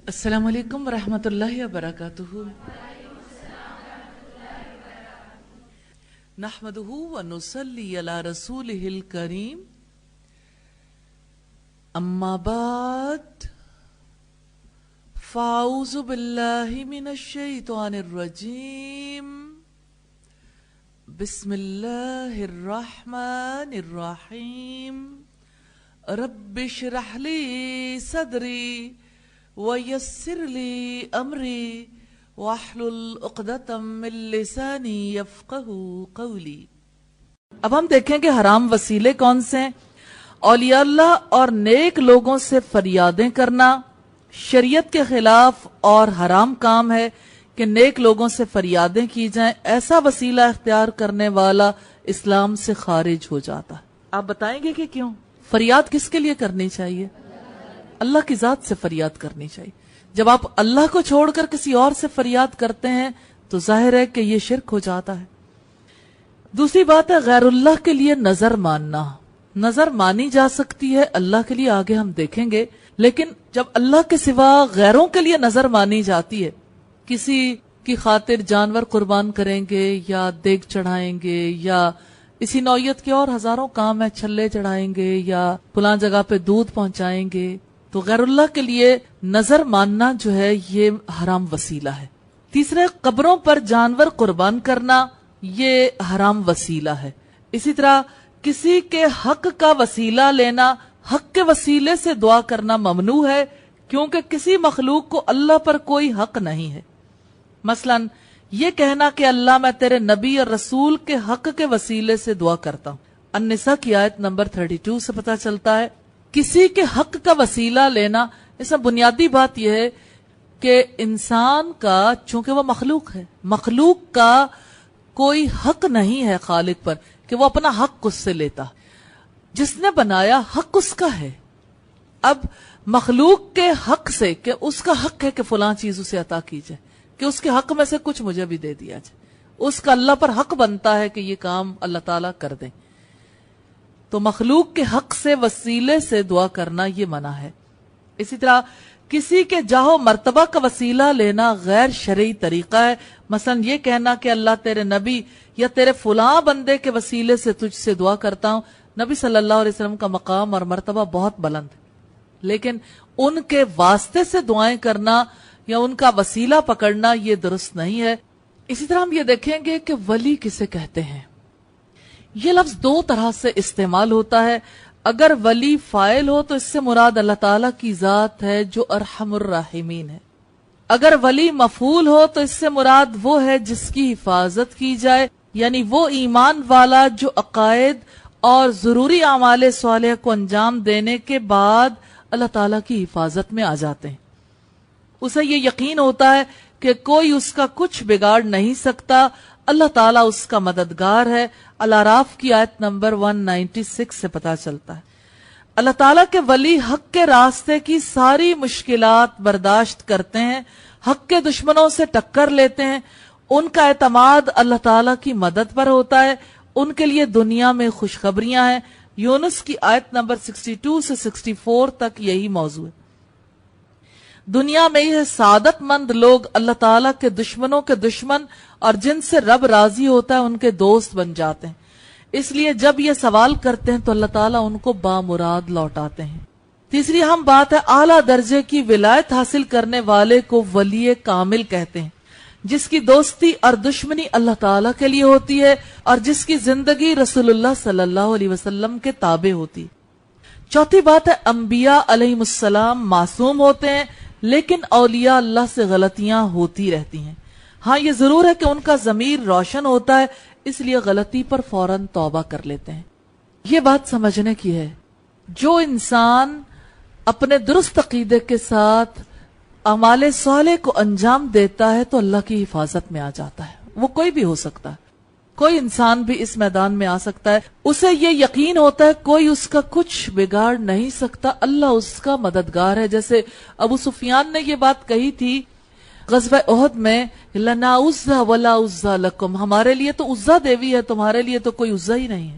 السلام علیکم ورحمۃ اللہ وبرکاتہ. نحمده ونصلی علی رسولہ الکریم. اما بعد فاعوذ باللہ من الشیطان الرجیم. بسم اللہ الرحمن الرحیم. رب اشرح لی صدری وَيَسِّرْ لِي أَمْرِي وَاحْلُلْ عُقْدَةً مِّن لِّسَانِي يَفْقَهُوا قَوْلِي. اب ہم دیکھیں کہ حرام وسیلے کون سے ہیں. اولیاء اللہ اور نیک لوگوں سے فریادیں کرنا شریعت کے خلاف اور حرام کام ہے کہ نیک لوگوں سے فریادیں کی جائیں. ایسا وسیلہ اختیار کرنے والا اسلام سے خارج ہو جاتا ہے. آپ بتائیں گے کہ کیوں؟ فریاد کس کے لیے کرنی چاہیے؟ اللہ کی ذات سے فریاد کرنی چاہیے. جب آپ اللہ کو چھوڑ کر کسی اور سے فریاد کرتے ہیں تو ظاہر ہے کہ یہ شرک ہو جاتا ہے. دوسری بات ہے غیر اللہ کے لیے نظر ماننا. نظر مانی جا سکتی ہے اللہ کے لیے، آگے ہم دیکھیں گے، لیکن جب اللہ کے سوا غیروں کے لیے نظر مانی جاتی ہے، کسی کی خاطر جانور قربان کریں گے یا دیگ چڑھائیں گے یا اسی نوعیت کے اور ہزاروں کام ہیں، چھلے چڑھائیں گے یا فلاں جگہ پہ دودھ پہنچائیں گے، تو غیر اللہ کے لیے نظر ماننا جو ہے یہ حرام وسیلہ ہے. تیسرے، قبروں پر جانور قربان کرنا یہ حرام وسیلہ ہے. اسی طرح کسی کے حق کا وسیلہ لینا، حق کے وسیلے سے دعا کرنا ممنوع ہے، کیونکہ کسی مخلوق کو اللہ پر کوئی حق نہیں ہے. مثلا یہ کہنا کہ اللہ میں تیرے نبی اور رسول کے حق کے وسیلے سے دعا کرتا ہوں. النساء کی آیت نمبر 32 سے پتہ چلتا ہے کسی کے حق کا وسیلہ لینا. اس میں بنیادی بات یہ ہے کہ انسان کا، چونکہ وہ مخلوق ہے، مخلوق کا کوئی حق نہیں ہے خالق پر کہ وہ اپنا حق اس سے لیتا. جس نے بنایا حق اس کا ہے. اب مخلوق کے حق سے، کہ اس کا حق ہے کہ فلاں چیز اسے عطا کی جائے، کہ اس کے حق میں سے کچھ مجھے بھی دے دیا جائے، اس کا اللہ پر حق بنتا ہے کہ یہ کام اللہ تعالیٰ کر دیں. تو مخلوق کے حق سے وسیلے سے دعا کرنا یہ منع ہے. اسی طرح کسی کے جاہ و مرتبہ کا وسیلہ لینا غیر شرعی طریقہ ہے. مثلا یہ کہنا کہ اللہ تیرے نبی یا تیرے فلاں بندے کے وسیلے سے تجھ سے دعا کرتا ہوں. نبی صلی اللہ علیہ وسلم کا مقام اور مرتبہ بہت بلند ہے، لیکن ان کے واسطے سے دعائیں کرنا یا ان کا وسیلہ پکڑنا یہ درست نہیں ہے. اسی طرح ہم یہ دیکھیں گے کہ ولی کسے کہتے ہیں. یہ لفظ دو طرح سے استعمال ہوتا ہے. اگر ولی فاعل ہو تو اس سے مراد اللہ تعالیٰ کی ذات ہے جو ارحم الراحمین ہے. اگر ولی مفعول ہو تو اس سے مراد وہ ہے جس کی حفاظت کی جائے، یعنی وہ ایمان والا جو عقائد اور ضروری اعمال صالحہ کو انجام دینے کے بعد اللہ تعالیٰ کی حفاظت میں آ جاتے ہیں. اسے یہ یقین ہوتا ہے کہ کوئی اس کا کچھ بگاڑ نہیں سکتا، اللہ تعالیٰ اس کا مددگار ہے. الاعراف کی آیت نمبر 196 سے پتہ چلتا ہے. اللہ تعالیٰ کے ولی حق کے راستے کی ساری مشکلات برداشت کرتے ہیں، حق کے دشمنوں سے ٹکر لیتے ہیں. ان کا اعتماد اللہ تعالیٰ کی مدد پر ہوتا ہے. ان کے لیے دنیا میں خوشخبریاں ہیں. یونس کی آیت نمبر 62 سے 64 تک یہی موضوع ہے. دنیا میں یہ سعادت مند لوگ اللہ تعالیٰ کے دشمنوں کے دشمن اور جن سے رب راضی ہوتا ہے ان کے دوست بن جاتے ہیں. اس لیے جب یہ سوال کرتے ہیں تو اللہ تعالیٰ ان کو بامراد لوٹاتے ہیں. تیسری اہم بات ہے اعلیٰ درجے کی ولایت حاصل کرنے والے کو ولی کامل کہتے ہیں، جس کی دوستی اور دشمنی اللہ تعالیٰ کے لیے ہوتی ہے اور جس کی زندگی رسول اللہ صلی اللہ علیہ وسلم کے تابع ہوتی ہے. چوتھی بات ہے انبیاء علیہم السلام معصوم ہوتے ہیں، لیکن اولیاء اللہ سے غلطیاں ہوتی رہتی ہیں. ہاں یہ ضرور ہے کہ ان کا ضمیر روشن ہوتا ہے، اس لیے غلطی پر فوراً توبہ کر لیتے ہیں. یہ بات سمجھنے کی ہے، جو انسان اپنے درست عقیدے کے ساتھ اعمال صالح کو انجام دیتا ہے تو اللہ کی حفاظت میں آ جاتا ہے. وہ کوئی بھی ہو سکتا ہے، کوئی انسان بھی اس میدان میں آ سکتا ہے. اسے یہ یقین ہوتا ہے کوئی اس کا کچھ بگاڑ نہیں سکتا، اللہ اس کا مددگار ہے. جیسے ابو سفیان نے یہ بات کہی تھی غزوہ احد میں، لَنَا عُزَّى وَلَا عُزَّى لَكُمْ، ہمارے لیے تو عزا دیوی ہے، تمہارے لیے تو کوئی عزا ہی نہیں ہے.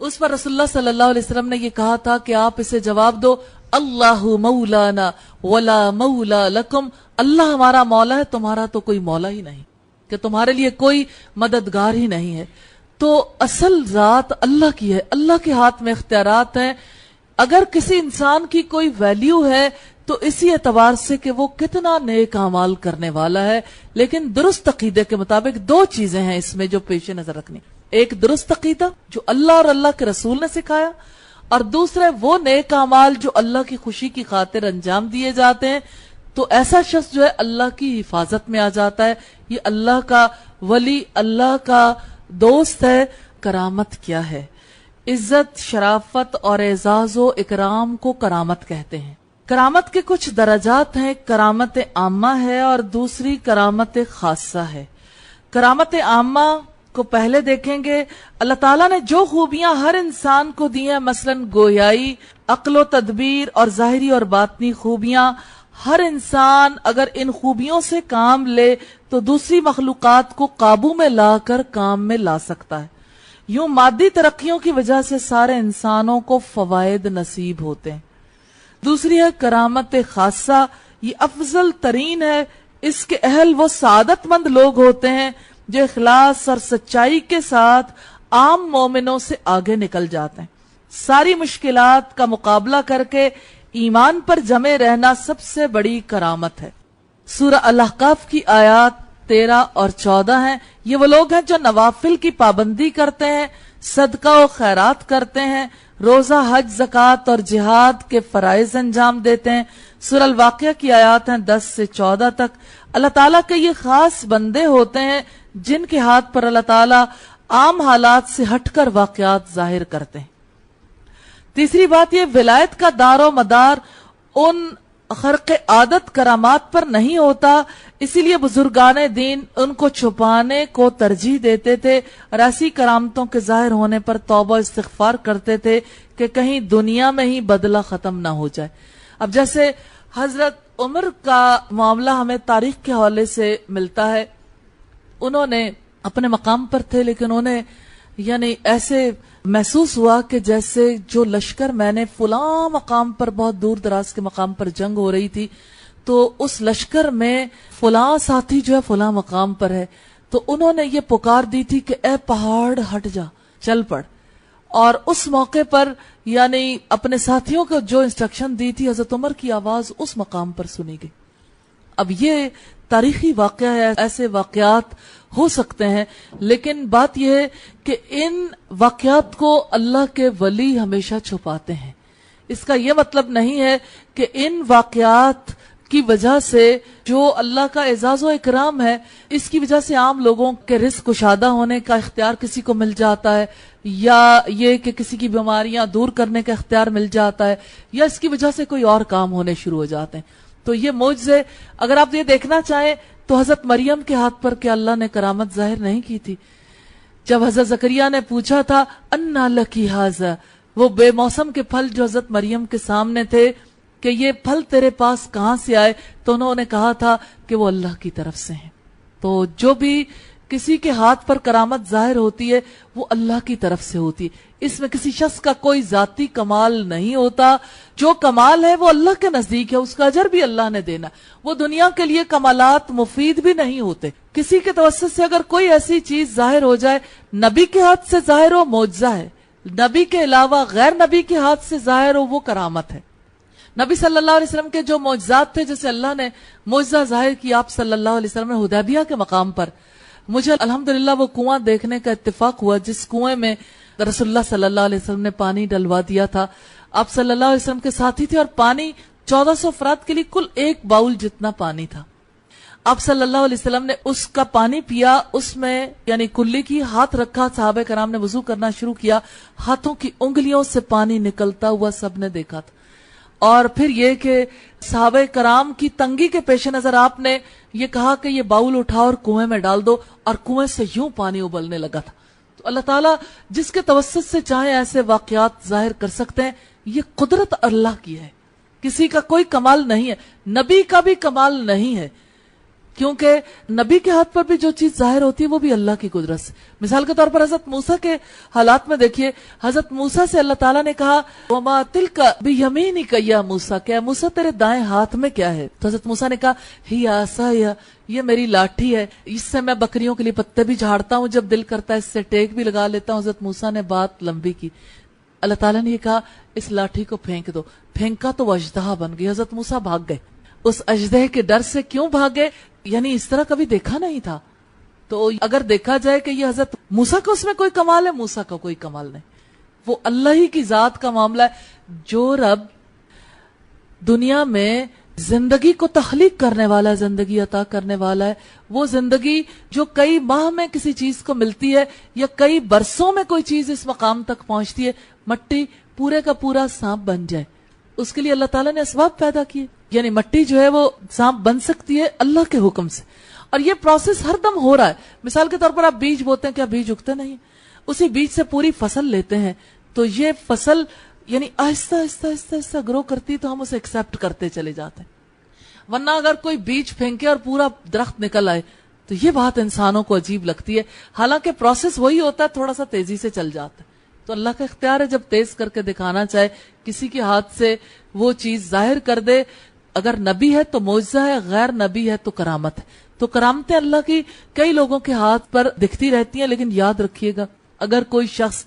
اس پر رسول اللہ صلی اللہ علیہ وسلم نے یہ کہا تھا کہ آپ اسے جواب دو اللہ مولانا ولا مولا لکم، اللہ ہمارا مولا ہے، تمہارا تو کوئی مولا ہی نہیں، کہ تمہارے لیے کوئی مددگار ہی نہیں ہے۔ تو اصل ذات اللہ کی ہے، اللہ کے ہاتھ میں اختیارات ہیں۔ اگر کسی انسان کی کوئی ویلیو ہے تو اسی اعتبار سے کہ وہ کتنا نیک اعمال کرنے والا ہے، لیکن درست عقیدے کے مطابق دو چیزیں ہیں اس میں جو پیش نظر رکھنی، ایک درست عقیدہ جو اللہ اور اللہ کے رسول نے سکھایا، اور دوسرا وہ نیک اعمال جو اللہ کی خوشی کی خاطر انجام دیے جاتے ہیں، تو ایسا شخص جو ہے اللہ کی حفاظت میں آ جاتا ہے، یہ اللہ کا ولی، اللہ کا دوست ہے۔ کرامت کیا ہے؟ عزت، شرافت اور اعزاز و اکرام کو کرامت کہتے ہیں۔ کرامت کے کچھ درجات ہیں، کرامت عامہ ہے اور دوسری کرامت خاصہ ہے۔ کرامت عامہ کو پہلے دیکھیں گے، اللہ تعالیٰ نے جو خوبیاں ہر انسان کو دی ہیں، مثلاً گویائی، عقل و تدبیر اور ظاہری اور باطنی خوبیاں، ہر انسان اگر ان خوبیوں سے کام لے تو دوسری مخلوقات کو قابو میں لا کر کام میں لا سکتا ہے۔ یوں مادی ترقیوں کی وجہ سے سارے انسانوں کو فوائد نصیب ہوتے ہیں۔ دوسری ہے کرامت خاصہ، یہ افضل ترین ہے، اس کے اہل وہ سعادت مند لوگ ہوتے ہیں جو اخلاص اور سچائی کے ساتھ عام مومنوں سے آگے نکل جاتے ہیں۔ ساری مشکلات کا مقابلہ کر کے ایمان پر جمے رہنا سب سے بڑی کرامت ہے۔ سورہ الاحقاف کی آیات 13 اور 14 ہیں۔ یہ وہ لوگ ہیں جو نوافل کی پابندی کرتے ہیں، صدقہ و خیرات کرتے ہیں، روزہ، حج، زکوٰۃ اور جہاد کے فرائض انجام دیتے ہیں۔ سورہ الواقعہ کی آیات ہیں 10 سے 14 تک۔ اللہ تعالیٰ کے یہ خاص بندے ہوتے ہیں جن کے ہاتھ پر اللہ تعالیٰ عام حالات سے ہٹ کر واقعات ظاہر کرتے ہیں۔ تیسری بات یہ، ولایت کا دار و مدار ان خرق عادت کرامات پر نہیں ہوتا، اسی لیے بزرگان دین ان کو چھپانے کو ترجیح دیتے تھے اور ایسی کرامتوں کے ظاہر ہونے پر توبہ استغفار کرتے تھے کہ کہیں دنیا میں ہی بدلہ ختم نہ ہو جائے۔ اب جیسے حضرت عمر کا معاملہ ہمیں تاریخ کے حوالے سے ملتا ہے، انہوں نے اپنے مقام پر تھے لیکن انہیں یعنی ایسے محسوس ہوا کہ جیسے جو لشکر میں نے فلاں مقام پر، بہت دور دراز کے مقام پر جنگ ہو رہی تھی، تو اس لشکر میں فلاں ساتھی جو ہے فلاں مقام پر ہے، تو انہوں نے یہ پکار دی تھی کہ اے پہاڑ ہٹ جا، چل پڑ۔ اور اس موقع پر یعنی اپنے ساتھیوں کو جو انسٹرکشن دی تھی، حضرت عمر کی آواز اس مقام پر سنی گئی۔ اب یہ تاریخی واقعہ ہے، ایسے واقعات ہو سکتے ہیں، لیکن بات یہ ہے کہ ان واقعات کو اللہ کے ولی ہمیشہ چھپاتے ہیں۔ اس کا یہ مطلب نہیں ہے کہ ان واقعات کی وجہ سے جو اللہ کا اعزاز و اکرام ہے، اس کی وجہ سے عام لوگوں کے رزق کشادہ ہونے کا اختیار کسی کو مل جاتا ہے، یا یہ کہ کسی کی بیماریاں دور کرنے کا اختیار مل جاتا ہے، یا اس کی وجہ سے کوئی اور کام ہونے شروع ہو جاتے ہیں۔ تو یہ معجزے اگر آپ یہ دیکھنا چاہیں تو حضرت مریم کے ہاتھ پر کہ اللہ نے کرامت ظاہر نہیں کی تھی؟ جب حضرت زکریا نے پوچھا تھا انا لکی ھذا، وہ بے موسم کے پھل جو حضرت مریم کے سامنے تھے کہ یہ پھل تیرے پاس کہاں سے آئے، تو انہوں نے کہا تھا کہ وہ اللہ کی طرف سے ہیں۔ تو جو بھی کسی کے ہاتھ پر کرامت ظاہر ہوتی ہے وہ اللہ کی طرف سے ہوتی ہے، اس میں کسی شخص کا کوئی ذاتی کمال نہیں ہوتا۔ جو کمال ہے وہ اللہ کے نزدیک ہے، اس کا اجر بھی اللہ نے دینا۔ وہ دنیا کے لیے کمالات مفید بھی نہیں ہوتے۔ کسی کے توسط سے اگر کوئی ایسی چیز ظاہر ہو جائے، نبی کے ہاتھ سے ظاہر ہو، معجزہ ہے۔ نبی کے علاوہ غیر نبی کے ہاتھ سے ظاہر ہو، وہ کرامت ہے۔ نبی صلی اللہ علیہ وسلم کے جو معجزات تھے، جیسے اللہ نے معجزہ ظاہر کیا آپ صلی اللہ علیہ وسلم نے حدیبیہ کے مقام پر، مجھے الحمدللہ وہ کنواں دیکھنے کا اتفاق ہوا جس کنویں میں رسول اللہ صلی اللہ علیہ وسلم نے پانی ڈلوا دیا تھا۔ آپ صلی اللہ علیہ وسلم کے ساتھی تھے اور پانی 1400 افراد کے لیے کل ایک باؤل جتنا پانی تھا۔ آپ صلی اللہ علیہ وسلم نے اس کا پانی پیا، اس میں یعنی کلی کی ہاتھ رکھا، صحابہ کرام نے وضو کرنا شروع کیا، ہاتھوں کی انگلیوں سے پانی نکلتا ہوا سب نے دیکھا تھا۔ اور پھر یہ کہ صحابہ کرام کی تنگی کے پیش نظر آپ نے یہ کہا کہ یہ باؤل اٹھاؤ اور کنویں میں ڈال دو، اور کنویں سے یوں پانی ابلنے لگا تھا۔ تو اللہ تعالیٰ جس کے توسط سے چاہے ایسے واقعات ظاہر کر سکتے ہیں، یہ قدرت اللہ کی ہے، کسی کا کوئی کمال نہیں ہے، نبی کا بھی کمال نہیں ہے۔ کیونکہ نبی کے ہاتھ پر بھی جو چیز ظاہر ہوتی ہے وہ بھی اللہ کی قدرت سے. مثال کے طور پر حضرت موسیٰ کے حالات میں دیکھیے, حضرت موسیٰ سے اللہ تعالیٰ نے کہا وَمَا تِلْكَ بِيَمِينِكَ يَا موسیٰ, کہ اے موسیٰ تیرے دائیں ہاتھ میں کیا ہے؟ تو حضرت موسیٰ نے کہا ہِیَ عَصَایَ, یہ میری لاٹھی ہے, اس سے میں بکریوں کے لیے پتے بھی جھاڑتا ہوں, جب دل کرتا ہے اس سے ٹیک بھی لگا لیتا ہوں. حضرت موسیٰ نے بات لمبی کی. اللہ تعالیٰ نے یہ کہا اس لاٹھی کو پھینک دو. پھینکا تو وہ اژدہا بن گئی. حضرت موسیٰ بھاگ گئے. اس اژدہے کے ڈر سے کیوں بھاگے؟ یعنی اس طرح کبھی دیکھا نہیں تھا. تو اگر دیکھا جائے کہ یہ حضرت موسیٰ کا اس میں کوئی کمال ہے, موسیٰ کا کوئی کمال نہیں, وہ اللہ ہی کی ذات کا معاملہ ہے. جو رب دنیا میں زندگی کو تخلیق کرنے والا ہے, زندگی عطا کرنے والا ہے, وہ زندگی جو کئی ماہ میں کسی چیز کو ملتی ہے یا کئی برسوں میں کوئی چیز اس مقام تک پہنچتی ہے, مٹی پورے کا پورا سانپ بن جائے, اس کے لیے اللہ تعالیٰ نے اسباب پیدا کیے. یعنی مٹی جو ہے وہ سانپ بن سکتی ہے اللہ کے حکم سے, اور یہ پروسیس ہر دم ہو رہا ہے. مثال کے طور پر آپ بیج بوتے ہیں, کیا بیج اگتے نہیں؟ اسی بیج سے پوری فصل لیتے ہیں, تو یہ فصل یعنی آہستہ آہستہ آہستہ آہستہ گرو کرتی, تو ہم اسے ایکسپٹ کرتے چلے جاتے ہیں. ورنہ اگر کوئی بیج پھینکے اور پورا درخت نکل آئے تو یہ بات انسانوں کو عجیب لگتی ہے. حالانکہ پروسیس وہی ہوتا ہے, تھوڑا سا تیزی سے چل جاتا ہے. تو اللہ کا اختیار ہے, جب تیز کر کے دکھانا چاہے, کسی کے ہاتھ سے وہ چیز ظاہر کر دے. اگر نبی ہے تو معجزہ ہے, غیر نبی ہے تو کرامت ہے. تو کرامتیں اللہ کی کئی لوگوں کے ہاتھ پر دکھتی رہتی ہیں, لیکن یاد رکھیے گا اگر کوئی شخص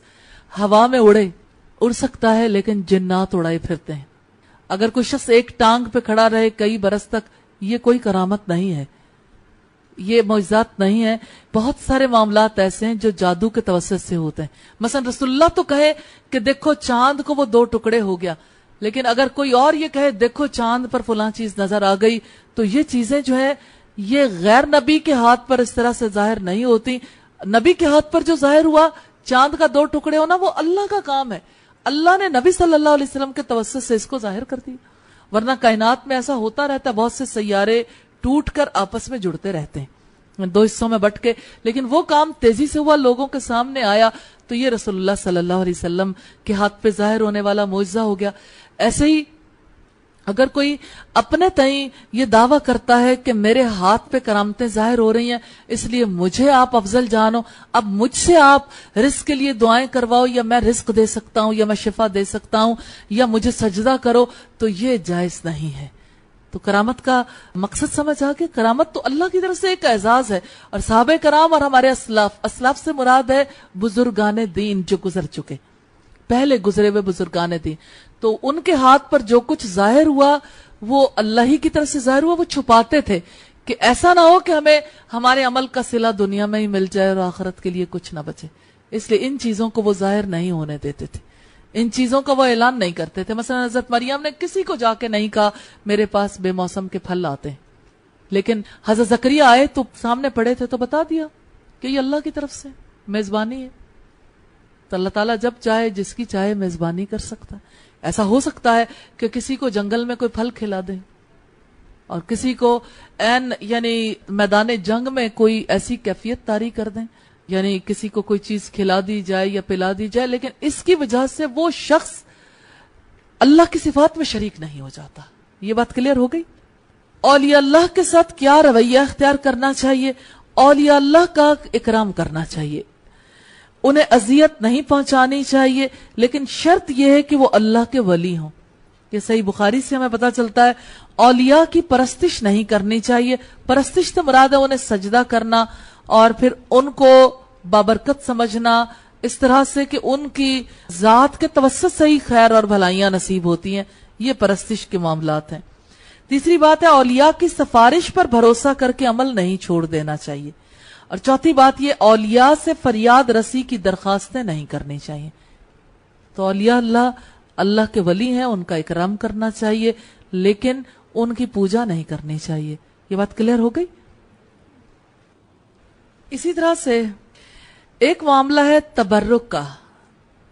ہوا میں اڑ سکتا ہے, لیکن جنات اڑائے پھرتے ہیں. اگر کوئی شخص ایک ٹانگ پہ کھڑا رہے کئی برس تک, یہ کوئی کرامت نہیں ہے, یہ معجزات نہیں ہے. بہت سارے معاملات ایسے ہیں جو جادو کے توسط سے ہوتے ہیں. مثلا رسول اللہ تو کہے کہ دیکھو چاند کو وہ 2 ٹکڑے ہو گیا, لیکن اگر کوئی اور یہ کہے دیکھو چاند پر فلاں چیز نظر آ گئی, تو یہ چیزیں جو ہے یہ غیر نبی کے ہاتھ پر اس طرح سے ظاہر نہیں ہوتی. نبی کے ہاتھ پر جو ظاہر ہوا چاند کا 2 ٹکڑے ہونا, وہ اللہ کا کام ہے. اللہ نے نبی صلی اللہ علیہ وسلم کے توسط سے اس کو ظاہر کر دیا. ورنہ کائنات میں ایسا ہوتا رہتا ہے, بہت سے سیارے ٹوٹ کر آپس میں جڑتے رہتے ہیں 2 حصوں میں بٹ کے, لیکن وہ کام تیزی سے ہوا, لوگوں کے سامنے آیا, تو یہ رسول اللہ صلی اللہ علیہ وسلم کے ہاتھ پہ ظاہر ہونے والا معجزہ ہو گیا. ایسے ہی اگر کوئی اپنے تئیں یہ دعویٰ کرتا ہے کہ میرے ہاتھ پہ کرامتیں ظاہر ہو رہی ہیں, اس لیے مجھے آپ افضل جانو, اب مجھ سے آپ رزق کے لیے دعائیں کرواؤ, یا میں رزق دے سکتا ہوں, یا میں شفا دے سکتا ہوں, یا مجھے سجدہ کرو, تو یہ جائز نہیں ہے. تو کرامت کا مقصد سمجھ آ گیا. کرامت تو اللہ کی طرف سے ایک اعزاز ہے. اور صحابہ کرام اور ہمارے اسلاف سے مراد ہے بزرگان دین جو گزر چکے, پہلے گزرے ہوئے بزرگان دین. تو ان کے ہاتھ پر جو کچھ ظاہر ہوا وہ اللہ ہی کی طرف سے ظاہر ہوا. وہ چھپاتے تھے کہ ایسا نہ ہو کہ ہمیں ہمارے عمل کا صلہ دنیا میں ہی مل جائے اور آخرت کے لیے کچھ نہ بچے, اس لیے ان چیزوں کو وہ ظاہر نہیں ہونے دیتے تھے, ان چیزوں کا وہ اعلان نہیں کرتے تھے. مثلا حضرت مریم نے کسی کو جا کے نہیں کہا میرے پاس بے موسم کے پھل آتے ہیں, لیکن حضرت زکریا آئے تو سامنے پڑے تھے تو بتا دیا کہ یہ اللہ کی طرف سے میزبانی ہے. تو اللہ تعالیٰ جب چاہے جس کی چاہے میزبانی کر سکتا ہے. ایسا ہو سکتا ہے کہ کسی کو جنگل میں کوئی پھل کھلا دیں, اور کسی کو یعنی میدان جنگ میں کوئی ایسی کیفیت طاری کر دیں, یعنی کسی کو کوئی چیز کھلا دی جائے یا پلا دی جائے, لیکن اس کی وجہ سے وہ شخص اللہ کی صفات میں شریک نہیں ہو جاتا. یہ بات کلیئر ہو گئی. اولیاء اللہ کے ساتھ کیا رویہ اختیار کرنا چاہیے؟ اولیاء اللہ کا اکرام کرنا چاہیے, انہیں اذیت نہیں پہنچانی چاہیے, لیکن شرط یہ ہے کہ وہ اللہ کے ولی ہوں. یہ صحیح بخاری سے ہمیں پتا چلتا ہے. اولیاء کی پرستش نہیں کرنی چاہیے. پرستش سے مراد ہے انہیں سجدہ کرنا اور پھر ان کو بابرکت سمجھنا, اس طرح سے کہ ان کی ذات کے توسط سے ہی خیر اور بھلائیاں نصیب ہوتی ہیں. یہ پرستش کے معاملات ہیں. تیسری بات ہے اولیاء کی سفارش پر بھروسہ کر کے عمل نہیں چھوڑ دینا چاہیے. اور چوتھی بات یہ اولیاء سے فریاد رسی کی درخواستیں نہیں کرنی چاہیے. تو اولیاء اللہ کے ولی ہیں, ان کا اکرام کرنا چاہیے, لیکن ان کی پوجا نہیں کرنی چاہیے. یہ بات کلیئر ہو گئی. اسی طرح سے ایک معاملہ ہے تبرک کا.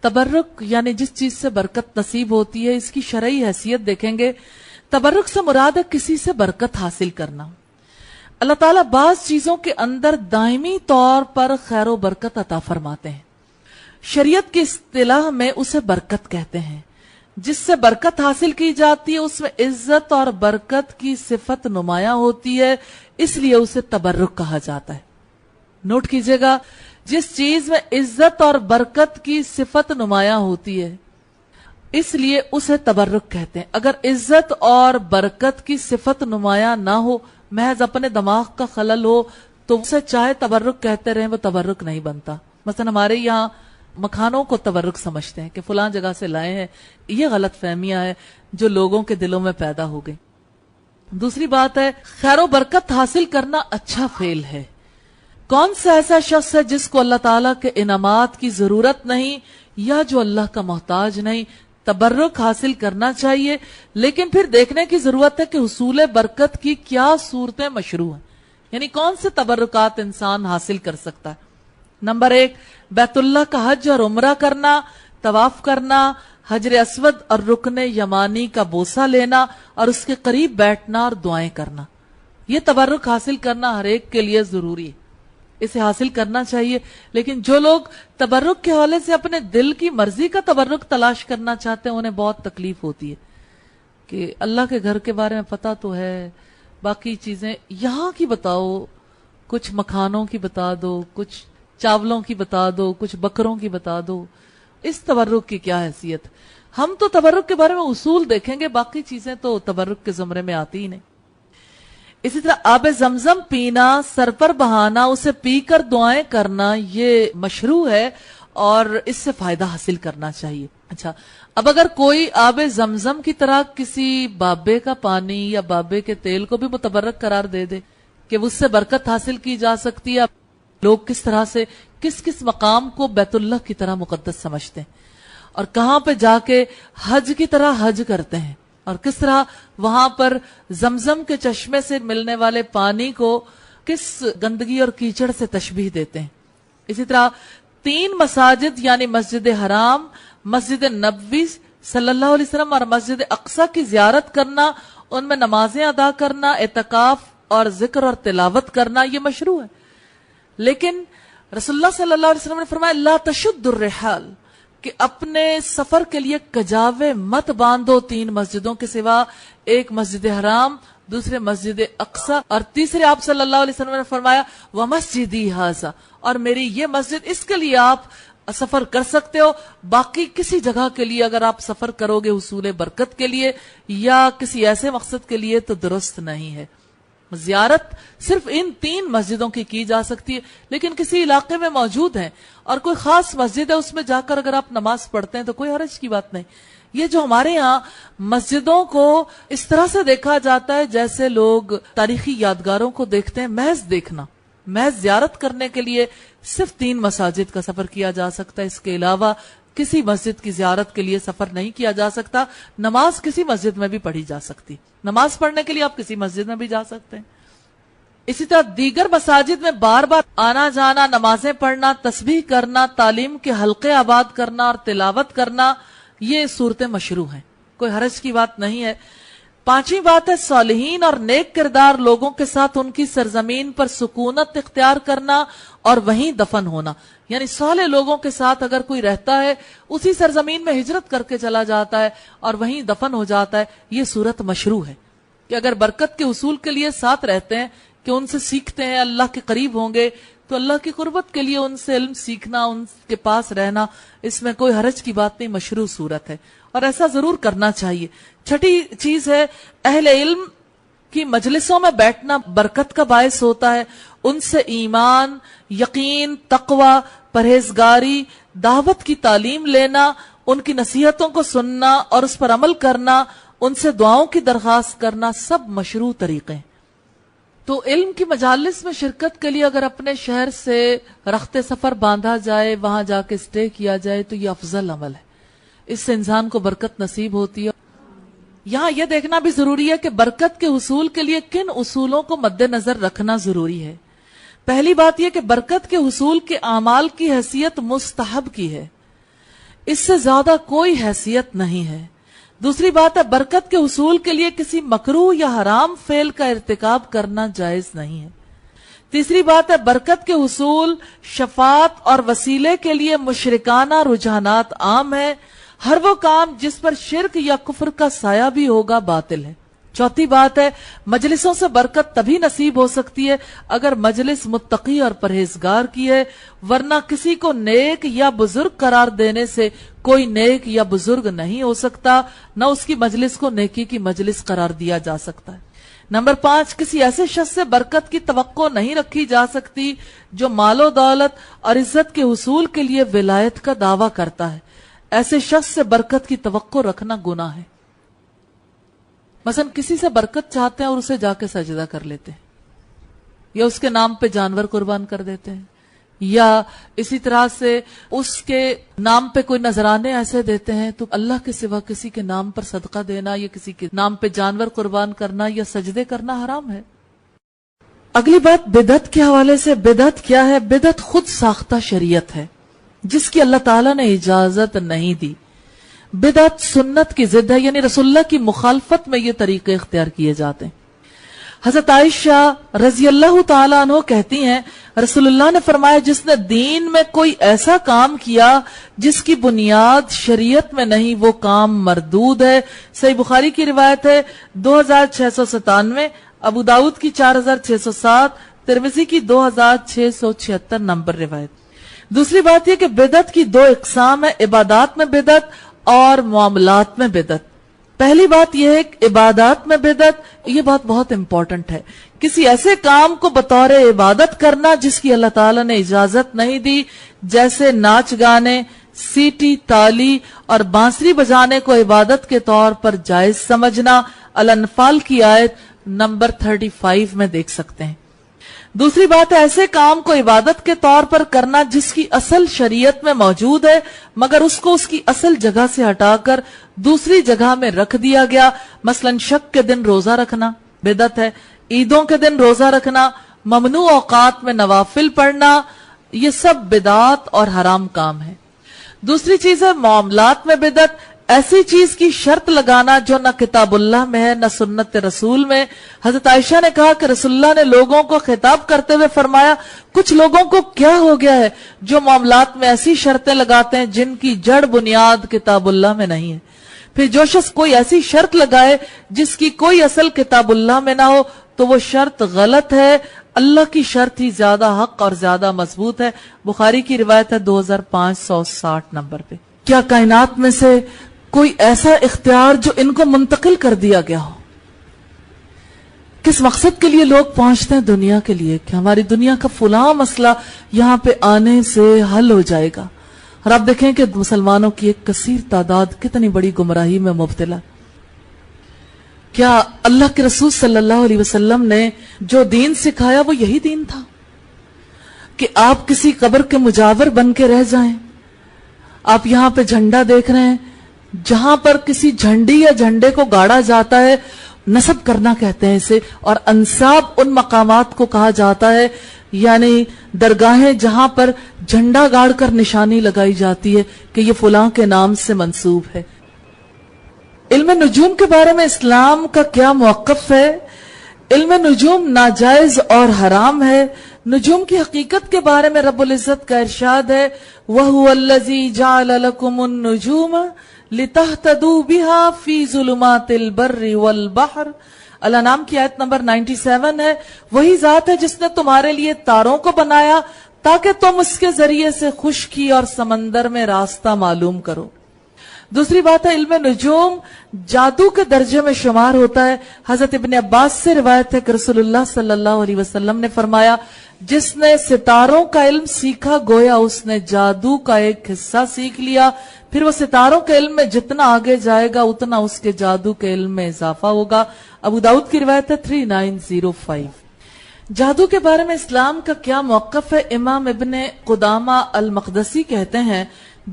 تبرک یعنی جس چیز سے برکت نصیب ہوتی ہے, اس کی شرعی حیثیت دیکھیں گے. تبرک سے مراد ہے کسی سے برکت حاصل کرنا. اللہ تعالیٰ بعض چیزوں کے اندر دائمی طور پر خیر و برکت عطا فرماتے ہیں. شریعت کی اصطلاح میں اسے برکت کہتے ہیں. جس سے برکت حاصل کی جاتی ہے اس میں عزت اور برکت کی صفت نمایاں ہوتی ہے، اس لیے اسے تبرک کہا جاتا ہے۔ نوٹ کیجئے گا، جس چیز میں عزت اور برکت کی صفت نمایاں ہوتی ہے اس لیے اسے تبرک کہتے ہیں۔ اگر عزت اور برکت کی صفت نمایاں نہ ہو، محض اپنے دماغ کا خلل ہو، تو اسے چاہے تبرک کہتے رہیں وہ تبرک نہیں بنتا۔ مثلا ہمارے یہاں مکھانوں کو تبرک سمجھتے ہیں کہ فلاں جگہ سے لائے ہیں، یہ غلط فہمیاں ہیں جو لوگوں کے دلوں میں پیدا ہو گئی۔ دوسری بات ہے، خیر و برکت حاصل کرنا اچھا فعل ہے۔ کون سا ایسا شخص ہے جس کو اللہ تعالیٰ کے انعامات کی ضرورت نہیں یا جو اللہ کا محتاج نہیں؟ تبرک حاصل کرنا چاہیے، لیکن پھر دیکھنے کی ضرورت ہے کہ حصول برکت کی کیا صورتیں مشروع ہیں، یعنی کون سے تبرکات انسان حاصل کر سکتا ہے۔ نمبر 1، بیت اللہ کا حج اور عمرہ کرنا، طواف کرنا، حجر اسود اور رکن یمانی کا بوسہ لینا اور اس کے قریب بیٹھنا اور دعائیں کرنا۔ یہ تبرک حاصل کرنا ہر ایک کے لیے ضروری ہے، اسے حاصل کرنا چاہیے۔ لیکن جو لوگ تبرک کے حوالے سے اپنے دل کی مرضی کا تبرک تلاش کرنا چاہتے ہیں انہیں بہت تکلیف ہوتی ہے کہ اللہ کے گھر کے بارے میں پتہ تو ہے، باقی چیزیں یہاں کی بتاؤ، کچھ مکھانوں کی بتا دو، کچھ چاولوں کی بتا دو، کچھ بکروں کی بتا دو، اس تبرک کی کیا حیثیت؟ ہم تو تبرک کے بارے میں اصول دیکھیں گے، باقی چیزیں تو تبرک کے زمرے میں آتی ہی نہیں۔ اسی طرح آب زمزم پینا، سر پر بہانا، اسے پی کر دعائیں کرنا یہ مشروع ہے اور اس سے فائدہ حاصل کرنا چاہیے۔ اچھا، اب اگر کوئی آب زمزم کی طرح کسی بابے کا پانی یا بابے کے تیل کو بھی متبرک قرار دے دے کہ اس سے برکت حاصل کی جا سکتی ہے، لوگ کس طرح سے کس کس مقام کو بیت اللہ کی طرح مقدس سمجھتے ہیں اور کہاں پہ جا کے حج کی طرح حج کرتے ہیں، اور کس طرح وہاں پر زمزم کے چشمے سے ملنے والے پانی کو کس گندگی اور کیچڑ سے تشبیہ دیتے ہیں۔ اسی طرح 3 مساجد یعنی مسجد حرام، مسجد نبوی صلی اللہ علیہ وسلم اور مسجد اقصی کی زیارت کرنا، ان میں نمازیں ادا کرنا، اعتکاف اور ذکر اور تلاوت کرنا یہ مشروع ہے۔ لیکن رسول اللہ صلی اللہ علیہ وسلم نے فرمایا لا تشد الرحال، کہ اپنے سفر کے لیے کجاوے مت باندھو 3 مسجدوں کے سوا، ایک مسجد حرام، دوسرے مسجد اقصی اور تیسرے آپ صلی اللہ علیہ وسلم نے فرمایا وَمَسْجِدِي هَذَا، اور میری یہ مسجد، اس کے لیے آپ سفر کر سکتے ہو، باقی کسی جگہ کے لیے اگر آپ سفر کرو گے حصول برکت کے لیے یا کسی ایسے مقصد کے لیے تو درست نہیں ہے۔ زیارت صرف ان 3 مسجدوں کی جا سکتی ہے، لیکن کسی علاقے میں موجود ہیں اور کوئی خاص مسجد ہے اس میں جا کر اگر آپ نماز پڑھتے ہیں تو کوئی حرج کی بات نہیں۔ یہ جو ہمارے ہاں مسجدوں کو اس طرح سے دیکھا جاتا ہے جیسے لوگ تاریخی یادگاروں کو دیکھتے ہیں، محض دیکھنا، محض زیارت کرنے کے لیے صرف 3 مساجد کا سفر کیا جا سکتا ہے، اس کے علاوہ کسی مسجد کی زیارت کے لیے سفر نہیں کیا جا سکتا۔ نماز کسی مسجد میں بھی پڑھی جا سکتی، نماز پڑھنے کے لیے آپ کسی مسجد میں بھی جا سکتے ہیں۔ اسی طرح دیگر مساجد میں بار بار آنا جانا، نمازیں پڑھنا، تسبیح کرنا، تعلیم کے حلقے آباد کرنا اور تلاوت کرنا یہ صورتیں مشروع ہیں، کوئی حرج کی بات نہیں ہے۔ 5ویں بات ہے صالحین اور نیک کردار لوگوں کے ساتھ ان کی سرزمین پر سکونت اختیار کرنا اور وہیں دفن ہونا، یعنی صالح لوگوں کے ساتھ اگر کوئی رہتا ہے اسی سرزمین میں ہجرت کر کے چلا جاتا ہے اور وہیں دفن ہو جاتا ہے، یہ صورت مشروع ہے کہ اگر برکت کے حصول کے لیے ساتھ رہتے ہیں کہ ان سے سیکھتے ہیں، اللہ کے قریب ہوں گے تو اللہ کی قربت کے لیے ان سے علم سیکھنا، ان کے پاس رہنا، اس میں کوئی حرج کی بات نہیں، مشروع صورت ہے اور ایسا ضرور کرنا چاہیے۔ 6ٹھی چیز ہے اہل علم کی مجلسوں میں بیٹھنا برکت کا باعث ہوتا ہے، ان سے ایمان، یقین، تقوی، پرہیزگاری، دعوت کی تعلیم لینا، ان کی نصیحتوں کو سننا اور اس پر عمل کرنا، ان سے دعاؤں کی درخواست کرنا، سب مشروع طریقے ہیں۔ تو علم کی مجالس میں شرکت کے لیے اگر اپنے شہر سے رخت سفر باندھا جائے، وہاں جا کے اسٹے کیا جائے تو یہ افضل عمل ہے، اس سے انسان کو برکت نصیب ہوتی ہے۔ یہاں یہ دیکھنا بھی ضروری ہے کہ برکت کے حصول کے لیے کن اصولوں کو مد نظر رکھنا ضروری ہے۔ پہلی بات یہ کہ برکت کے حصول کے اعمال کی حیثیت مستحب کی ہے، اس سے زیادہ کوئی حیثیت نہیں ہے۔ دوسری بات ہے برکت کے حصول کے لیے کسی مکروہ یا حرام فعل کا ارتکاب کرنا جائز نہیں ہے۔ تیسری بات ہے برکت کے حصول، شفاعت اور وسیلے کے لیے مشرکانہ رجحانات عام ہیں، ہر وہ کام جس پر شرک یا کفر کا سایہ بھی ہوگا باطل ہے۔ چوتھی بات ہے مجلسوں سے برکت تبھی نصیب ہو سکتی ہے اگر مجلس متقی اور پرہیزگار کی ہے، ورنہ کسی کو نیک یا بزرگ قرار دینے سے کوئی نیک یا بزرگ نہیں ہو سکتا، نہ اس کی مجلس کو نیکی کی مجلس قرار دیا جا سکتا ہے۔ نمبر 5، کسی ایسے شخص سے برکت کی توقع نہیں رکھی جا سکتی جو مال و دولت اور عزت کے حصول کے لیے ولایت کا دعویٰ کرتا ہے۔ ایسے شخص سے برکت کی توقع رکھنا گناہ ہے۔ مثلا کسی سے برکت چاہتے ہیں اور اسے جا کے سجدہ کر لیتے ہیں، یا اس کے نام پہ جانور قربان کر دیتے ہیں، یا اسی طرح سے اس کے نام پہ کوئی نذرانے ایسے دیتے ہیں، تو اللہ کے سوا کسی کے نام پر صدقہ دینا یا کسی کے نام پہ جانور قربان کرنا یا سجدے کرنا حرام ہے۔ اگلی بات بدعت کے حوالے سے، بدعت کیا ہے؟ بدعت خود ساختہ شریعت ہے جس کی اللہ تعالیٰ نے اجازت نہیں دی۔ بدعت سنت کی ضد ہے، یعنی رسول اللہ کی مخالفت میں یہ طریقے اختیار کیے جاتے ہیں۔ حضرت عائشہ رضی اللہ تعالیٰ عنہ کہتی ہیں رسول اللہ نے فرمایا جس نے دین میں کوئی ایسا کام کیا جس کی بنیاد شریعت میں نہیں وہ کام مردود ہے۔ صحیح بخاری کی روایت ہے 2697، ابو داؤد کی 4607، ترمذی کی 2676 نمبر روایت۔ دوسری بات یہ کہ بدعت کی 2 اقسام ہیں، عبادات میں بدعت اور معاملات میں بدعت۔ پہلی بات یہ ہے کہ عبادات میں بدعت، یہ بات بہت امپورٹنٹ ہے، کسی ایسے کام کو بطور عبادت کرنا جس کی اللہ تعالیٰ نے اجازت نہیں دی، جیسے ناچ گانے، سیٹی، تالی اور بانسری بجانے کو عبادت کے طور پر جائز سمجھنا، الانفال کی آیت نمبر 35 میں دیکھ سکتے ہیں۔ دوسری بات ہے ایسے کام کو عبادت کے طور پر کرنا جس کی اصل شریعت میں موجود ہے مگر اس کو اس کی اصل جگہ سے ہٹا کر دوسری جگہ میں رکھ دیا گیا، مثلا شک کے دن روزہ رکھنا بدعت ہے، عیدوں کے دن روزہ رکھنا، ممنوع اوقات میں نوافل پڑھنا، یہ سب بدعات اور حرام کام ہے۔ دوسری چیز ہے معاملات میں بدعت، ایسی چیز کی شرط لگانا جو نہ کتاب اللہ میں ہے نہ سنت رسول میں۔ حضرت عائشہ نے کہا کہ رسول اللہ نے لوگوں کو خطاب کرتے ہوئے فرمایا کچھ لوگوں کو کیا ہو گیا ہے جو معاملات میں ایسی شرطیں لگاتے ہیں جن کی جڑ بنیاد کتاب اللہ میں نہیں ہے۔ پھر جو شخص کوئی ایسی شرط لگائے جس کی کوئی اصل کتاب اللہ میں نہ ہو تو وہ شرط غلط ہے، اللہ کی شرط ہی زیادہ حق اور زیادہ مضبوط ہے۔ بخاری کی روایت ہے 2560 نمبر پہ۔ کیا کائنات میں سے کوئی ایسا اختیار جو ان کو منتقل کر دیا گیا ہو؟ کس مقصد کے لیے لوگ پہنچتے ہیں دنیا کے لیے کہ ہماری دنیا کا فلاں مسئلہ یہاں پہ آنے سے حل ہو جائے گا، اور آپ دیکھیں کہ مسلمانوں کی ایک کثیر تعداد کتنی بڑی گمراہی میں مبتلا۔ کیا اللہ کے رسول صلی اللہ علیہ وسلم نے جو دین سکھایا وہ یہی دین تھا کہ آپ کسی قبر کے مجاور بن کے رہ جائیں؟ آپ یہاں پہ جھنڈا دیکھ رہے ہیں، جہاں پر کسی جھنڈی یا جھنڈے کو گاڑا جاتا ہے نصب کرنا کہتے ہیں اسے، اور انصاب ان مقامات کو کہا جاتا ہے، یعنی درگاہیں جہاں پر جھنڈا گاڑ کر نشانی لگائی جاتی ہے کہ یہ فلاں کے نام سے منسوب ہے۔ علم نجوم کے بارے میں اسلام کا کیا موقف ہے؟ علم نجوم ناجائز اور حرام ہے۔ نجوم کی حقیقت کے بارے میں رب العزت کا ارشاد ہے وَهُوَ الَّذِي جَعَلَ لَكُمُ النُّجُومَ لِتَهْتَدُوا بِهَا فِي ظُلُمَاتِ الْبَرِّ وَالْبَحْرِ۔ الانعام کی آیت نمبر 97 ہے، وہی ذات ہے جس نے تمہارے لیے تاروں کو بنایا تاکہ تم اس کے ذریعے سے خشکی اور سمندر میں راستہ معلوم کرو۔ دوسری بات ہے علم نجوم جادو کے درجے میں شمار ہوتا ہے۔ حضرت ابن عباس سے روایت ہے کہ رسول اللہ صلی اللہ علیہ وسلم نے فرمایا جس نے ستاروں کا علم سیکھا گویا اس نے جادو کا ایک حصہ سیکھ لیا، پھر وہ ستاروں کے علم میں جتنا آگے جائے گا اتنا اس کے جادو کے علم میں اضافہ ہوگا۔ ابو داؤد کی روایت ہے 3905۔ جادو کے بارے میں اسلام کا کیا موقف ہے؟ امام ابن قدامہ المقدسی کہتے ہیں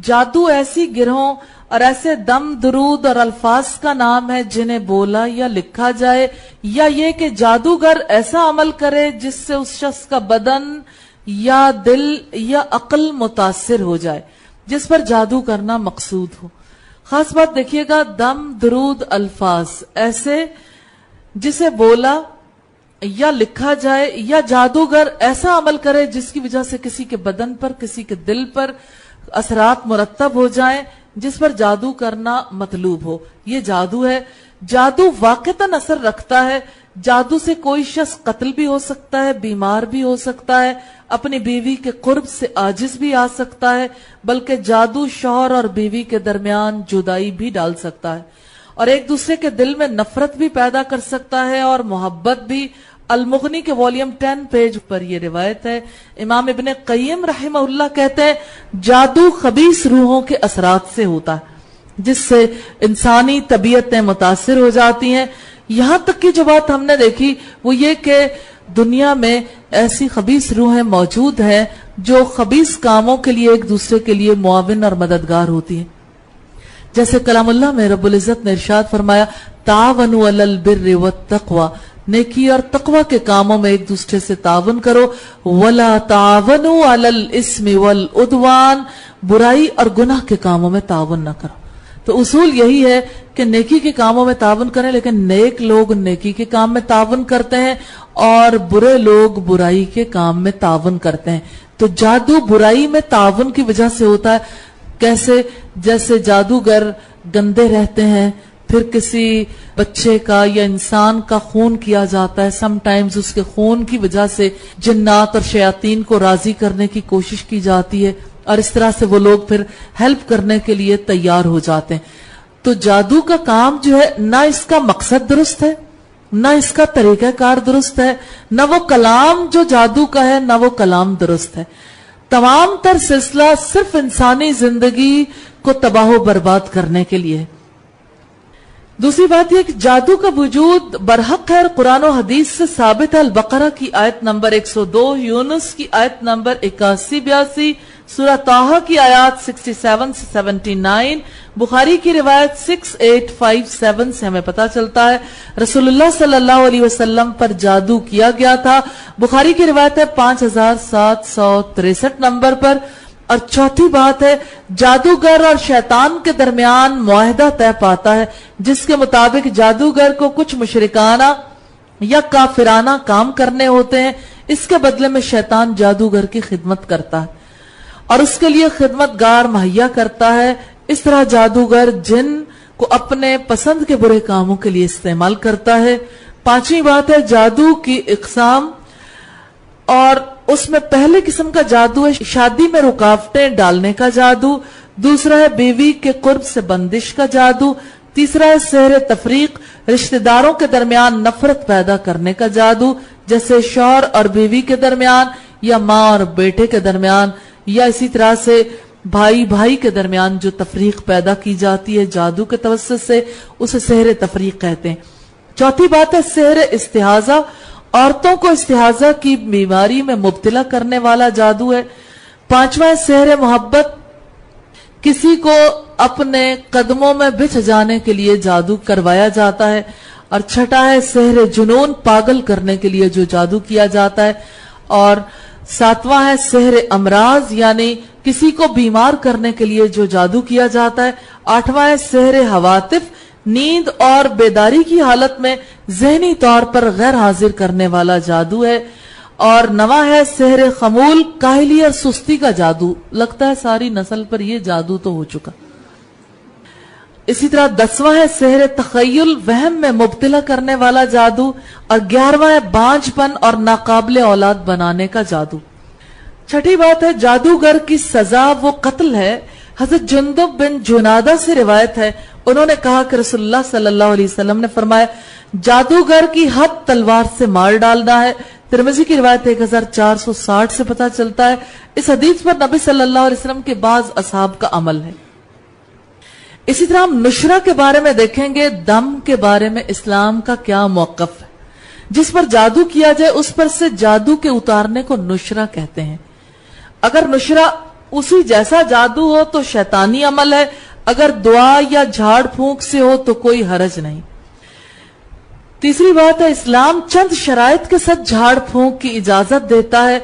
جادو ایسی گروہوں اور ایسے دم درود اور الفاظ کا نام ہے جنہیں بولا یا لکھا جائے، یا یہ کہ جادوگر ایسا عمل کرے جس سے اس شخص کا بدن یا دل یا عقل متاثر ہو جائے، جس پر جادو کرنا مقصود ہو۔ خاص بات دیکھیے گا، دم درود الفاظ ایسے جسے بولا یا لکھا جائے، یا جادوگر ایسا عمل کرے جس کی وجہ سے کسی کے بدن پر کسی کے دل پر اثرات مرتب ہو جائیں، جس پر جادو کرنا مطلوب ہو. یہ جادو ہے. جادو واقعتاً اثر رکھتا ہے. جادو سے کوئی شخص قتل بھی ہو سکتا ہے, بیمار بھی ہو سکتا ہے, اپنی بیوی کے قرب سے عاجز بھی آ سکتا ہے, بلکہ جادو شوہر اور بیوی کے درمیان جدائی بھی ڈال سکتا ہے, اور ایک دوسرے کے دل میں نفرت بھی پیدا کر سکتا ہے اور محبت بھی. المغنی کے والیوم 10 پیج پر یہ روایت ہے. امام ابن قیم رحمہ اللہ کہتے ہیں جادو خبیث روحوں کے اثرات سے ہوتا ہے جس سے انسانی طبیعتیں متاثر ہو جاتی ہیں. یہاں تک کی جو بات ہم نے دیکھی وہ یہ کہ دنیا میں ایسی خبیث روحیں موجود ہیں جو خبیث کاموں کے لیے ایک دوسرے کے لیے معاون اور مددگار ہوتی ہیں. جیسے کلام اللہ میں رب العزت نے ارشاد فرمایا تعاونوا علی البر والتقوی, نیکی اور تقوی کے کاموں میں ایک دوسرے سے تعاون کرو. ولا تعاونوا علی الاثم والعدوان, برائی اور گناہ کے کاموں میں تعاون نہ کرو. تو اصول یہی ہے کہ نیکی کے کاموں میں تعاون کریں, لیکن نیک لوگ نیکی کے کام میں تعاون کرتے ہیں اور برے لوگ برائی کے کام میں تعاون کرتے ہیں. تو جادو برائی میں تعاون کی وجہ سے ہوتا ہے. کیسے؟ جیسے جادوگر گندے رہتے ہیں, پھر کسی بچے کا یا انسان کا خون کیا جاتا ہے, سم ٹائمز اس کے خون کی وجہ سے جنات اور شیاطین کو راضی کرنے کی کوشش کی جاتی ہے, اور اس طرح سے وہ لوگ پھر ہیلپ کرنے کے لیے تیار ہو جاتے ہیں. تو جادو کا کام جو ہے نہ اس کا مقصد درست ہے, نہ اس کا طریقہ کار درست ہے, نہ وہ کلام جو جادو کا ہے نہ وہ کلام درست ہے. تمام تر سلسلہ صرف انسانی زندگی کو تباہ و برباد کرنے کے لیے. دوسری بات یہ کہ جادو کا وجود برحق ہے اور قرآن و حدیث سے ثابت ہے. البقرہ کی آیت نمبر 102, یونس کی آیت نمبر 81-82, سورہ طٰہٰ کی آیات 67 سے 79, بخاری کی روایت 6857 سے ہمیں پتا چلتا ہے رسول اللہ صلی اللہ علیہ وسلم پر جادو کیا گیا تھا. بخاری کی روایت ہے 5763 نمبر پر. اور چوتھی بات ہے جادوگر اور شیطان کے درمیان معاہدہ طے پاتا ہے جس کے مطابق جادوگر کو کچھ مشرکانہ یا کافرانہ کام کرنے ہوتے ہیں. اس کے بدلے میں شیطان جادوگر کی خدمت کرتا ہے اور اس کے لیے خدمت گار مہیا کرتا ہے. اس طرح جادوگر جن کو اپنے پسند کے برے کاموں کے لیے استعمال کرتا ہے. پانچویں بات ہے جادو کی اقسام, اور اس میں پہلے قسم کا جادو ہے شادی میں رکاوٹیں ڈالنے کا جادو, دوسرا ہے بیوی کے قرب سے بندش کا جادو, تیسرا ہے سحر تفریق, رشتہ داروں کے درمیان نفرت پیدا کرنے کا جادو جیسے شوہر اور بیوی کے درمیان یا ماں اور بیٹے کے درمیان, یا اسی طرح سے بھائی بھائی کے درمیان جو تفریق پیدا کی جاتی ہے جادو کے توسط سے, اسے سحر تفریق کہتے ہیں. چوتھی بات ہے سحر استحاضہ, عورتوں کو استحاضہ کی بیماری میں مبتلا کرنے والا جادو ہے. پانچواں ہے سحر محبت, کسی کو اپنے قدموں میں بچھ جانے کے لیے جادو کروایا جاتا ہے. اور چھٹا ہے سحر جنون, پاگل کرنے کے لیے جو جادو کیا جاتا ہے. اور ساتواں ہے سحر امراض, یعنی کسی کو بیمار کرنے کے لیے جو جادو کیا جاتا ہے. آٹھواں ہے سحر حواتف, نیند اور بیداری کی حالت میں ذہنی طور پر غیر حاضر کرنے والا جادو ہے. اور نواں ہے سحر خمول, کاہلی اور سستی کا جادو. لگتا ہے ساری نسل پر یہ جادو تو ہو چکا. اسی طرح 10واں ہے سحر تخیل, وہم میں مبتلا کرنے والا جادو. اور 11واں ہے بانجھ پن اور ناقابل اولاد بنانے کا جادو. چھٹی بات ہے جادوگر کی سزا وہ قتل ہے. حضرت جندب بن جنادہ سے روایت ہے, انہوں نے کہا کہ رسول اللہ صلی اللہ علیہ وسلم نے فرمایا جادوگر کی حد تلوار سے مار ڈالنا ہے. ترمذی کی روایت 1460 سے پتا چلتا ہے. اس حدیث پر نبی صلی اللہ علیہ وسلم کے بعض اصحاب کا عمل ہے. اسی طرح ہم نشرہ کے بارے میں دیکھیں گے. دم کے بارے میں اسلام کا کیا موقف ہے؟ جس پر جادو کیا جائے اس پر سے جادو کے اتارنے کو نشرہ کہتے ہیں. اگر نشرہ اسی جیسا جادو ہو تو شیطانی عمل ہے, اگر دعا یا جھاڑ پھونک سے ہو تو کوئی حرج نہیں. تیسری بات ہے اسلام چند شرائط کے ساتھ جھاڑ پھونک کی اجازت دیتا ہے.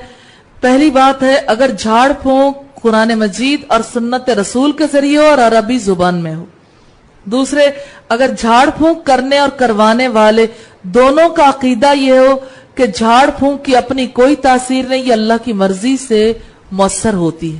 پہلی بات ہے اگر جھاڑ پھونک قرآن مجید اور سنت رسول کے ذریعے ہو اور عربی زبان میں ہو. دوسرے, اگر جھاڑ پھونک کرنے اور کروانے والے دونوں کا عقیدہ یہ ہو کہ جھاڑ پھونک کی اپنی کوئی تاثیر نہیں, یہ اللہ کی مرضی سے مؤثر ہوتی ہے.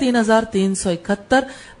3371।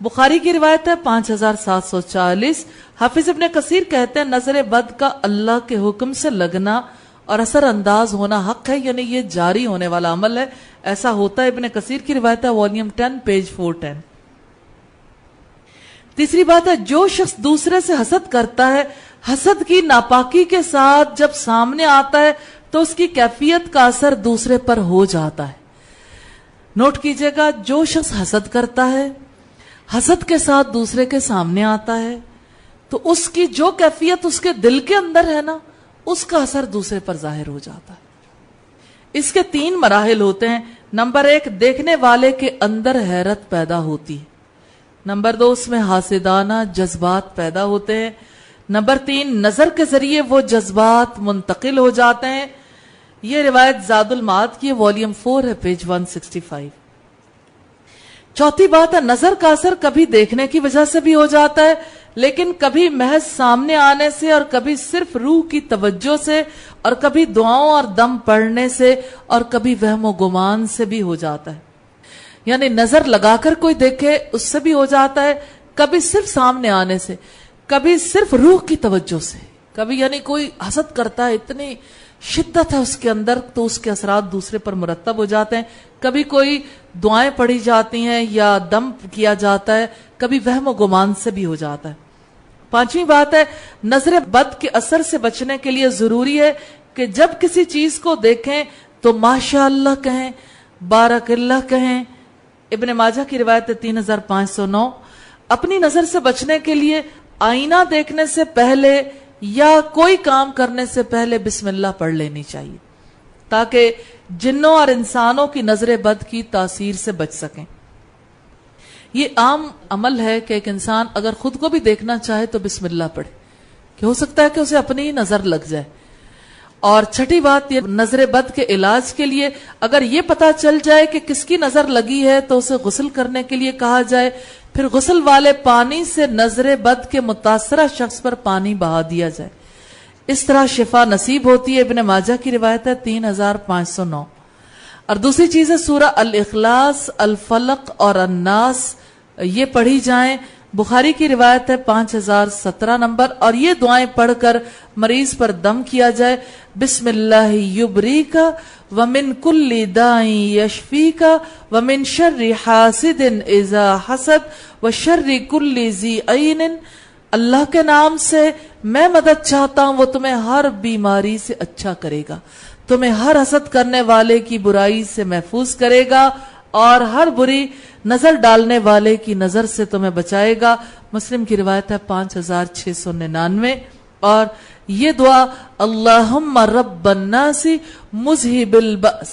بخاری کی روایت ہے 5740. حافظ ابن کثیر کہتے ہیں نظر بد کا اللہ کے حکم سے لگنا اور اثر انداز ہونا حق ہے، یعنی یہ جاری ہونے والا عمل ہے، ایسا ہوتا ہے. ابن کثیر کی روایت ہے والیوم 10 پیج 410. تیسری بات ہے جو شخص دوسرے سے حسد کرتا ہے، حسد کی ناپاکی کے ساتھ جب سامنے آتا ہے تو اس کی کیفیت کا اثر دوسرے پر ہو جاتا ہے. نوٹ کیجئے گا، جو شخص حسد کرتا ہے، حسد کے ساتھ دوسرے کے سامنے آتا ہے تو اس کی جو کیفیت اس کے دل کے اندر ہے نا، اس کا اثر دوسرے پر ظاہر ہو جاتا ہے. اس کے 3 مراحل ہوتے ہیں. نمبر 1، دیکھنے والے کے اندر حیرت پیدا ہوتی ہے. نمبر 2، اس میں حاسدانہ جذبات پیدا ہوتے ہیں. نمبر 3، نظر کے ذریعے وہ جذبات منتقل ہو جاتے ہیں. یہ روایت زاد المعاد کی والیوم 4 ہے پیج 165. چوتھی بات ہے نظر کا اثر کبھی دیکھنے کی وجہ سے بھی ہو جاتا ہے، لیکن کبھی محض سامنے آنے سے، اور کبھی صرف روح کی توجہ سے، اور کبھی دعاؤں اور دم پڑھنے سے، اور کبھی وہم و گمان سے بھی ہو جاتا ہے. یعنی نظر لگا کر کوئی دیکھے اس سے بھی ہو جاتا ہے، کبھی صرف سامنے آنے سے، کبھی صرف روح کی توجہ سے، کبھی یعنی کوئی حسد کرتا ہے، اتنی شدت ہے اس کے اندر تو اس کے اثرات دوسرے پر مرتب ہو جاتے ہیں. کبھی کوئی دعائیں پڑھی جاتی ہیں یا دم کیا جاتا ہے، کبھی وہم و گمان سے بھی ہو جاتا ہے. 5ویں بات ہے نظر بد کے اثر سے بچنے کے لیے ضروری ہے کہ جب کسی چیز کو دیکھیں تو ماشاء اللہ کہیں، بارک اللہ کہیں. ابن ماجہ کی روایت 3509. اپنی نظر سے بچنے کے لیے آئینہ دیکھنے سے پہلے یا کوئی کام کرنے سے پہلے بسم اللہ پڑھ لینی چاہیے تاکہ جنوں اور انسانوں کی نظر بد کی تاثیر سے بچ سکیں. یہ عام عمل ہے کہ ایک انسان اگر خود کو بھی دیکھنا چاہے تو بسم اللہ پڑھے، کہ ہو سکتا ہے کہ اسے اپنی ہی نظر لگ جائے. اور چھٹی بات یہ نظر بد کے علاج کے لیے اگر یہ پتا چل جائے کہ کس کی نظر لگی ہے تو اسے غسل کرنے کے لیے کہا جائے، پھر غسل والے پانی سے نظر بد کے متاثرہ شخص پر پانی بہا دیا جائے. اس طرح شفا نصیب ہوتی ہے. ابن ماجہ کی روایت ہے 3509. اور دوسری چیز ہے سورہ الاخلاص، الفلق اور الناس یہ پڑھی جائیں. بخاری کی روایت ہے 5017 نمبر. اور یہ دعائیں پڑھ کر مریض پر دم کیا جائے. بسم اللہ یبریکا ومن کل داء یشفیکا ومن شر حاسد اذا حسد وشر کل ذی عین. اللہ کے نام سے میں مدد چاہتا ہوں، وہ تمہیں ہر بیماری سے اچھا کرے گا، تمہیں ہر حسد کرنے والے کی برائی سے محفوظ کرے گا، اور ہر بری نظر ڈالنے والے کی نظر سے تمہیں بچائے گا. مسلم کی روایت ہے 5699. اور یہ دعا اللہم رب الناس مذہب البأس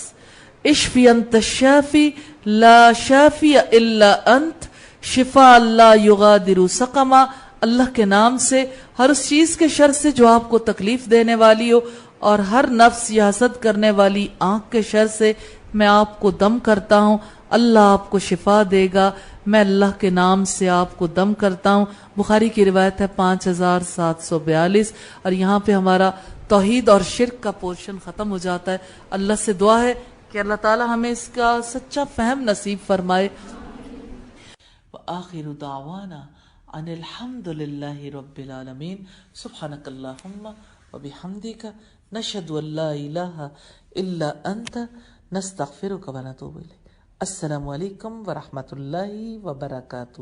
اشفی انت الشافی لا شافی الا انت شفاء لا یغادر سقما. اللہ کے نام سے ہر اس چیز کے شر سے جو آپ کو تکلیف دینے والی ہو، اور ہر نفس یا حسد کرنے والی آنکھ کے شر سے میں آپ کو دم کرتا ہوں. اللہ آپ کو شفا دے گا، میں اللہ کے نام سے آپ کو دم کرتا ہوں. بخاری کی روایت ہے 5742. اور یہاں پہ ہمارا توحید اور شرک کا پورشن ختم ہو جاتا ہے. اللہ سے دعا ہے کہ اللہ تعالی ہمیں اس کا سچا فہم نصیب فرمائے. وآخر دعوانا ان الحمد للہ رب العالمین. سبحانک اللہم وبحمدک نشہد ان لا الہ الا انت نستغفرک ونتوب الیک. السلام علیکم ورحمۃ اللہ وبرکاتہ.